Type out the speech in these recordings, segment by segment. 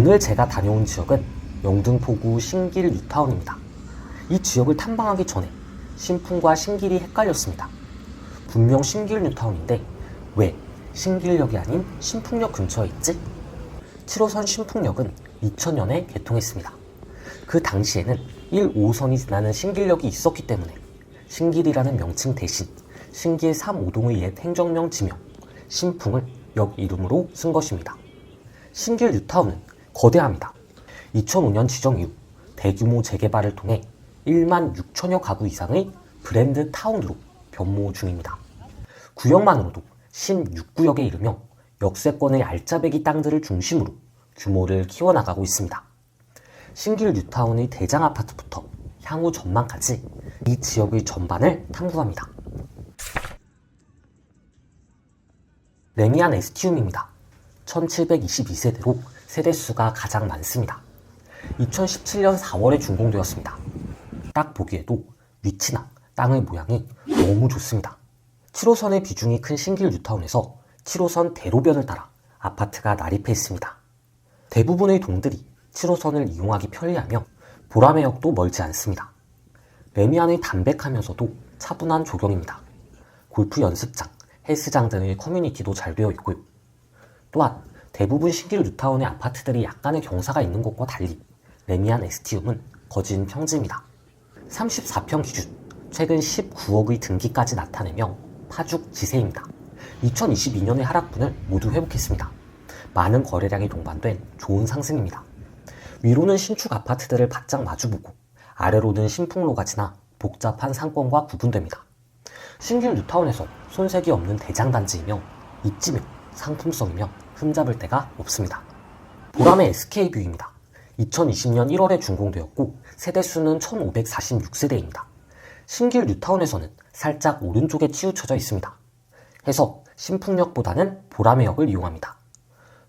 오늘 제가 다녀온 지역은 영등포구 신길 뉴타운입니다. 이 지역을 탐방하기 전에 신풍과 신길이 헷갈렸습니다. 분명 신길 뉴타운인데 왜 신길역이 아닌 신풍역 근처에 있지? 7호선 신풍역은 2000년에 개통했습니다. 그 당시에는 1, 5호선이 지나는 신길역이 있었기 때문에 신길이라는 명칭 대신 신길 3호동의 옛 행정명 지명 신풍을 역 이름으로 쓴 것입니다. 신길 뉴타운은 거대합니다. 2005년 지정 이후 대규모 재개발을 통해 1만 6천여 가구 이상의 브랜드 타운으로 변모 중입니다. 구역만으로도 16구역에 이르며 역세권의 알짜배기 땅들을 중심으로 규모를 키워나가고 있습니다. 신길 뉴타운의 대장 아파트부터 향후 전망까지 이 지역의 전반을 탐구합니다. 레미안 에스티움입니다. 1722세대로 세대수가 가장 많습니다. 2017년 4월에 준공되었습니다. 딱 보기에도 위치나 땅의 모양이 너무 좋습니다. 7호선의 비중이 큰 신길 뉴타운에서 7호선 대로변을 따라 아파트가 난입해 있습니다. 대부분의 동들이 7호선을 이용하기 편리하며 보라매역도 멀지 않습니다. 레미안의 담백하면서도 차분한 조경입니다. 골프 연습장, 헬스장 등의 커뮤니티도 잘 되어 있고요. 또한 대부분 신길 뉴타운의 아파트들이 약간의 경사가 있는 것과 달리 레미안 에스티움은 거진 평지입니다. 34평 기준 최근 19억의 등기까지 나타내며 파죽지세입니다. 2022년의 하락분을 모두 회복했습니다. 많은 거래량이 동반된 좋은 상승입니다. 위로는 신축 아파트들을 바짝 마주보고 아래로는 신풍로가 지나 복잡한 상권과 구분됩니다. 신길 뉴타운에서 손색이 없는 대장단지이며 입지며 상품성이며 흠잡을 데가 없습니다. 보람의 SK뷰입니다. 2020년 1월에 준공되었고 세대수는 1546세대입니다. 신길 뉴타운에서는 살짝 오른쪽에 치우쳐져 있습니다. 해서 신풍역보다는 보라매역을 이용합니다.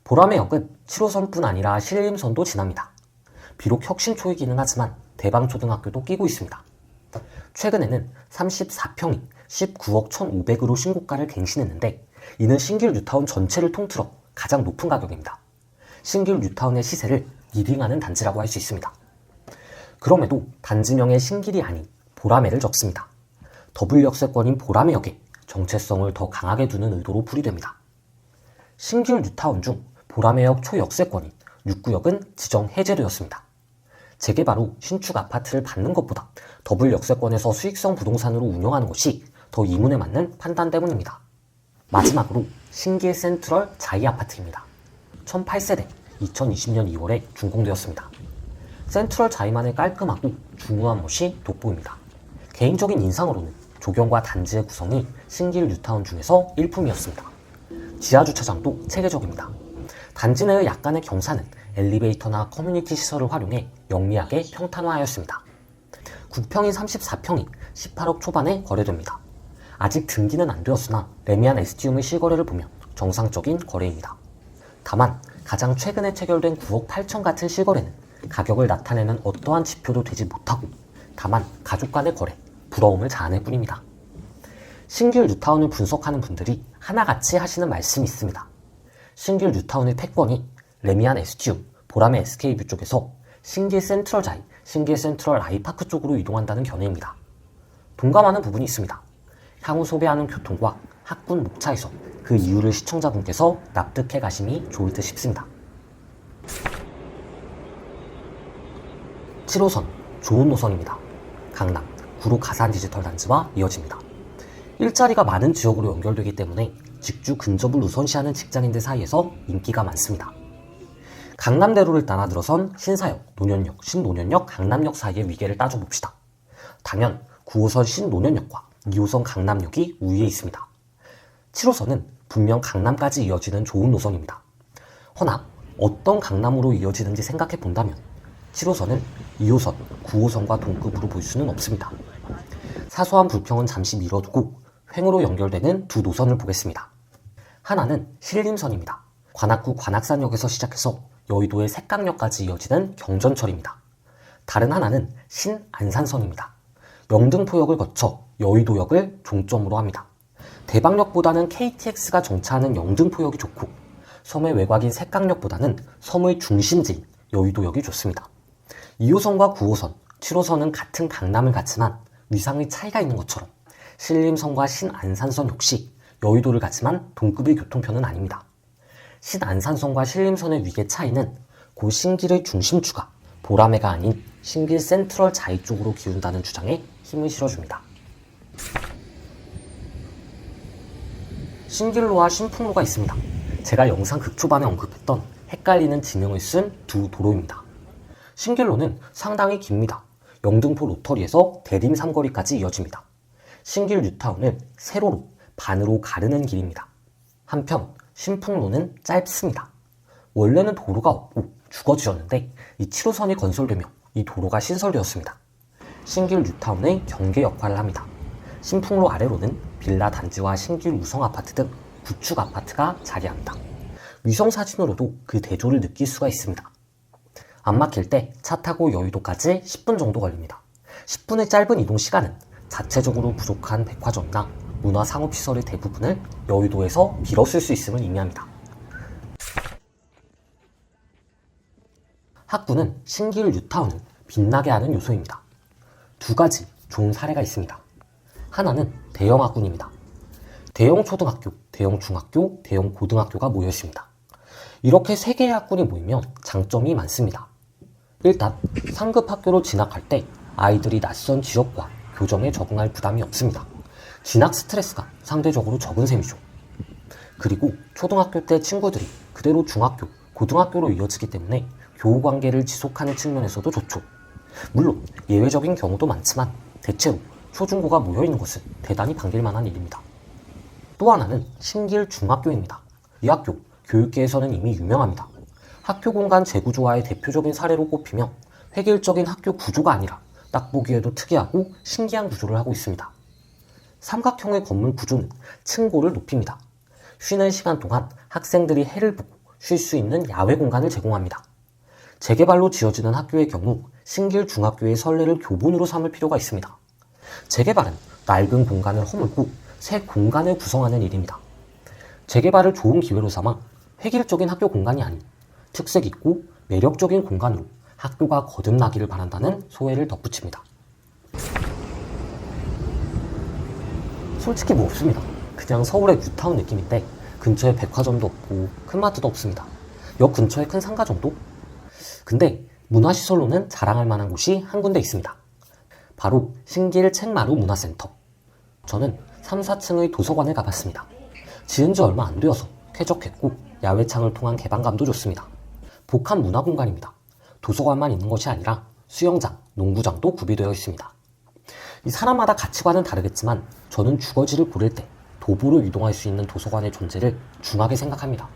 보라매역은 7호선뿐 아니라 신림선도 지납니다. 비록 혁신초이기는 하지만 대방초등학교도 끼고 있습니다. 최근에는 34평이 19억 1,500으로 신고가를 갱신했는데 이는 신길 뉴타운 전체를 통틀어 가장 높은 가격입니다. 신길 뉴타운의 시세를 리딩하는 단지라고 할 수 있습니다. 그럼에도 단지명에 신길이 아닌 보라매를 적습니다. 더블 역세권인 보라매역에 정체성을 더 강하게 두는 의도로 풀이됩니다. 신길 뉴타운 중 보라매역 초역세권인 6구역은 지정 해제되었습니다. 재개발 후 신축 아파트를 받는 것보다 더블 역세권에서 수익성 부동산으로 운영하는 것이 더 이문에 맞는 판단 때문입니다. 마지막으로 신길 센트럴 자이 아파트입니다. 1008세대 2020년 2월에 준공되었습니다. 센트럴 자이만의 깔끔하고 중후한 멋이 돋보입니다. 개인적인 인상으로는 조경과 단지의 구성이 신길 뉴타운 중에서 일품이었습니다. 지하주차장도 체계적입니다. 단지 내의 약간의 경사는 엘리베이터나 커뮤니티 시설을 활용해 영리하게 평탄화하였습니다. 9평인 34평이 18억 초반에 거래됩니다. 아직 등기는 안 되었으나 레미안 에스티움의 실거래를 보면 정상적인 거래입니다. 다만 가장 최근에 체결된 9억 8천 같은 실거래는 가격을 나타내는 어떠한 지표도 되지 못하고 다만 가족 간의 거래, 부러움을 자아낼 뿐입니다. 신길 뉴타운을 분석하는 분들이 하나같이 하시는 말씀이 있습니다. 신길 뉴타운의 패권이 레미안 에스티움, 보람의 SK뷰 쪽에서 신길 센트럴 자이, 신길 센트럴 아이파크 쪽으로 이동한다는 견해입니다. 동감하는 부분이 있습니다. 향후 소비하는 교통과 학군 목차에서 그 이유를 시청자분께서 납득해 가심이 좋을 듯 싶습니다. 7호선, 좋은 노선입니다. 강남, 구로 가산 디지털 단지와 이어집니다. 일자리가 많은 지역으로 연결되기 때문에 직주 근접을 우선시하는 직장인들 사이에서 인기가 많습니다. 강남대로를 따라 들어선 신사역, 노년역, 신노년역, 강남역 사이의 위계를 따져봅시다. 당연 9호선 신노년역과 2호선 강남역이 우위에 있습니다. 7호선은 분명 강남까지 이어지는 좋은 노선입니다. 허나 어떤 강남으로 이어지는지 생각해 본다면 7호선을 2호선, 9호선과 동급으로 볼 수는 없습니다. 사소한 불평은 잠시 미뤄두고 횡으로 연결되는 두 노선을 보겠습니다. 하나는 신림선입니다. 관악구 관악산역에서 시작해서 여의도의 색강역까지 이어지는 경전철입니다. 다른 하나는 신안산선입니다. 영등포역을 거쳐 여의도역을 종점으로 합니다. 대방역보다는 KTX가 정차하는 영등포역이 좋고 섬의 외곽인 색강역보다는 섬의 중심지인 여의도역이 좋습니다. 2호선과 9호선, 7호선은 같은 강남을 갔지만 위상의 차이가 있는 것처럼 신림선과 신안산선 역시 여의도를 가지만 동급의 교통편은 아닙니다. 신안산선과 신림선의 위계 차이는 고 신길의 중심추가 보라매가 아닌 신길 센트럴 자이 쪽으로 기운다는 주장에 힘을 실어줍니다. 신길로와 신풍로가 있습니다. 제가 영상 극초반에 언급했던 헷갈리는 지명을 쓴 두 도로입니다. 신길로는 상당히 깁니다. 영등포 로터리에서 대림 삼거리까지 이어집니다. 신길 뉴타운을 세로로 반으로 가르는 길입니다. 한편 신풍로는 짧습니다. 원래는 도로가 없고 죽어지었는데 이 7호선이 건설되며 이 도로가 신설되었습니다. 신길 뉴타운의 경계 역할을 합니다. 신풍로 아래로는 빌라 단지와 신길 우성 아파트 등 구축 아파트가 자리합니다. 위성 사진으로도 그 대조를 느낄 수가 있습니다. 안 막힐 때 차 타고 여의도까지 10분 정도 걸립니다. 10분의 짧은 이동 시간은 자체적으로 부족한 백화점이나 문화상업시설의 대부분을 여의도에서 빌었을 수 있음을 의미합니다. 학구는 신길 뉴타운을 빛나게 하는 요소입니다. 두 가지 좋은 사례가 있습니다. 하나는 대형 학군입니다. 대형 초등학교, 대형 중학교, 대형 고등학교가 모여 있습니다. 이렇게 세 개의 학군이 모이면 장점이 많습니다. 일단 상급 학교로 진학할 때 아이들이 낯선 지역과 교정에 적응할 부담이 없습니다. 진학 스트레스가 상대적으로 적은 셈이죠. 그리고 초등학교 때 친구들이 그대로 중학교, 고등학교로 이어지기 때문에 교우 관계를 지속하는 측면에서도 좋죠. 물론 예외적인 경우도 많지만 대체로 초중고가 모여있는 것은 대단히 반길만한 일입니다. 또 하나는 신길 중학교입니다. 이 학교, 교육계에서는 이미 유명합니다. 학교 공간 재구조화의 대표적인 사례로 꼽히며 획일적인 학교 구조가 아니라 딱 보기에도 특이하고 신기한 구조를 하고 있습니다. 삼각형의 건물 구조는 층고를 높입니다. 쉬는 시간 동안 학생들이 해를 보고 쉴 수 있는 야외 공간을 제공합니다. 재개발로 지어지는 학교의 경우 신길 중학교의 선례를 교본으로 삼을 필요가 있습니다. 재개발은 낡은 공간을 허물고 새 공간을 구성하는 일입니다. 재개발을 좋은 기회로 삼아 획일적인 학교 공간이 아닌 특색 있고 매력적인 공간으로 학교가 거듭나기를 바란다는 소회를 덧붙입니다. 솔직히 뭐 없습니다. 그냥 서울의 뉴타운 느낌인데 근처에 백화점도 없고 큰 마트도 없습니다. 역 근처에 큰 상가 정도? 근데 문화시설로는 자랑할 만한 곳이 한 군데 있습니다. 바로 신길 책마루 문화센터. 저는 3, 4층의 도서관을 가봤습니다. 지은 지 얼마 안 되어서 쾌적했고 야외창을 통한 개방감도 좋습니다. 복합 문화공간입니다. 도서관만 있는 것이 아니라 수영장, 농구장도 구비되어 있습니다. 이 사람마다 가치관은 다르겠지만 저는 주거지를 고를 때 도보로 이동할 수 있는 도서관의 존재를 중하게 생각합니다.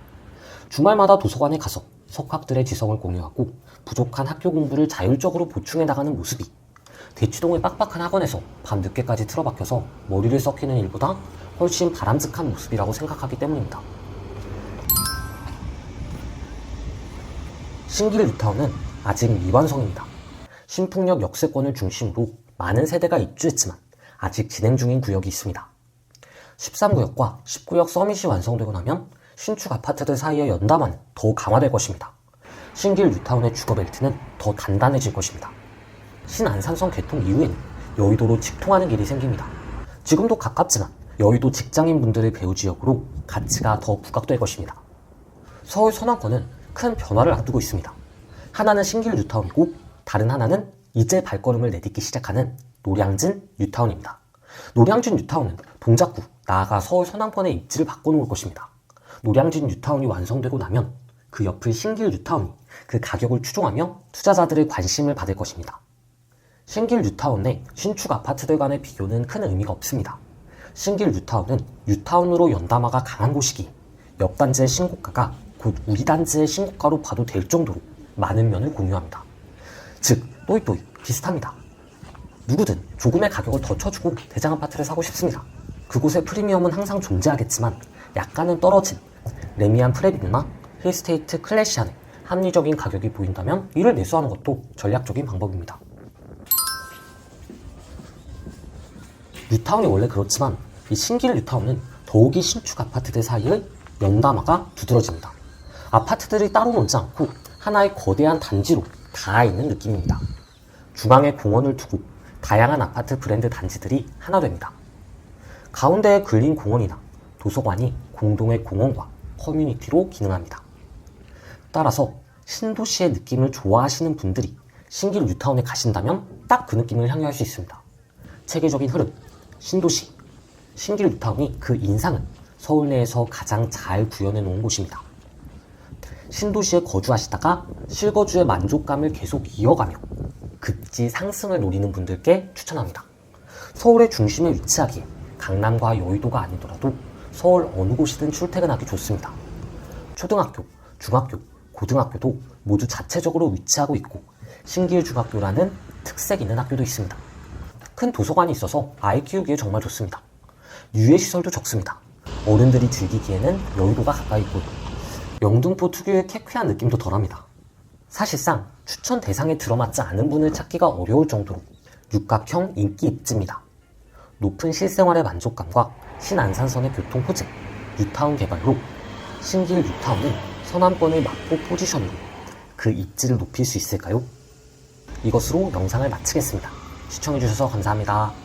주말마다 도서관에 가서 석학들의 지성을 공유하고 부족한 학교 공부를 자율적으로 보충해 나가는 모습이 대치동의 빡빡한 학원에서 밤늦게까지 틀어박혀서 머리를 썩히는 일보다 훨씬 바람직한 모습이라고 생각하기 때문입니다. 신길 뉴타운은 아직 미완성입니다. 신풍역 역세권을 중심으로 많은 세대가 입주했지만 아직 진행 중인 구역이 있습니다. 13구역과 19역 서밋이 완성되고 나면 신축 아파트들 사이의 연담은 더 강화될 것입니다. 신길 뉴타운의 주거벨트는 더 단단해질 것입니다. 신안산선 개통 이후에는 여의도로 직통하는 길이 생깁니다. 지금도 가깝지만 여의도 직장인분들의 배후 지역으로 가치가 더 부각될 것입니다. 서울 서남권은 큰 변화를 앞두고 있습니다. 하나는 신길 뉴타운이고 다른 하나는 이제 발걸음을 내딛기 시작하는 노량진 뉴타운입니다. 노량진 뉴타운은 동작구, 나아가 서울 서남권의 입지를 바꿔놓을 것입니다. 노량진 뉴타운이 완성되고 나면 그 옆의 신길 뉴타운이 그 가격을 추종하며 투자자들의 관심을 받을 것입니다. 신길 뉴타운 내 신축 아파트들 간의 비교는 큰 의미가 없습니다. 신길 뉴타운은 뉴타운으로 연담화가 강한 곳이기에 옆 단지의 신고가가 곧 우리 단지의 신고가로 봐도 될 정도로 많은 면을 공유합니다. 즉 또이또이 비슷합니다. 누구든 조금의 가격을 더 쳐주고 대장 아파트를 사고 싶습니다. 그곳의 프리미엄은 항상 존재하겠지만 약간은 떨어진 레미안 프레비뉴나 힐스테이트 클래시안의 합리적인 가격이 보인다면 이를 매수하는 것도 전략적인 방법입니다. 뉴타운이 원래 그렇지만 이 신길 뉴타운은 더욱이 신축 아파트들 사이의 연담화가 두드러집니다. 아파트들이 따로 놀지 않고 하나의 거대한 단지로 닿아 있는 느낌입니다. 중앙에 공원을 두고 다양한 아파트 브랜드 단지들이 하나 됩니다. 가운데에 근린 공원이나 도서관이 공동의 공원과 커뮤니티로 기능합니다. 따라서 신도시의 느낌을 좋아하시는 분들이 신길 뉴타운에 가신다면 딱 그 느낌을 향유할 수 있습니다. 체계적인 흐름, 신도시, 신길 뉴타운이 그 인상을 서울 내에서 가장 잘 구현해 놓은 곳입니다. 신도시에 거주하시다가 실거주의 만족감을 계속 이어가며 급지 상승을 노리는 분들께 추천합니다. 서울의 중심에 위치하기에 강남과 여의도가 아니더라도 서울 어느 곳이든 출퇴근하기 좋습니다. 초등학교, 중학교, 고등학교도 모두 자체적으로 위치하고 있고 신길중학교라는 특색 있는 학교도 있습니다. 큰 도서관이 있어서 아이 키우기에 정말 좋습니다. 유해시설도 적습니다. 어른들이 즐기기에는 여의도가 가까이 있고 영등포 특유의 쾌쾌한 느낌도 덜합니다. 사실상 추천 대상에 들어맞지 않은 분을 찾기가 어려울 정도로 육각형 인기 입지입니다. 높은 실생활의 만족감과 신안산선의 교통 호재, 뉴타운 개발로 신길 뉴타운은 서남권의 마포 포지션으로 그 입지를 높일 수 있을까요? 이것으로 영상을 마치겠습니다. 시청해주셔서 감사합니다.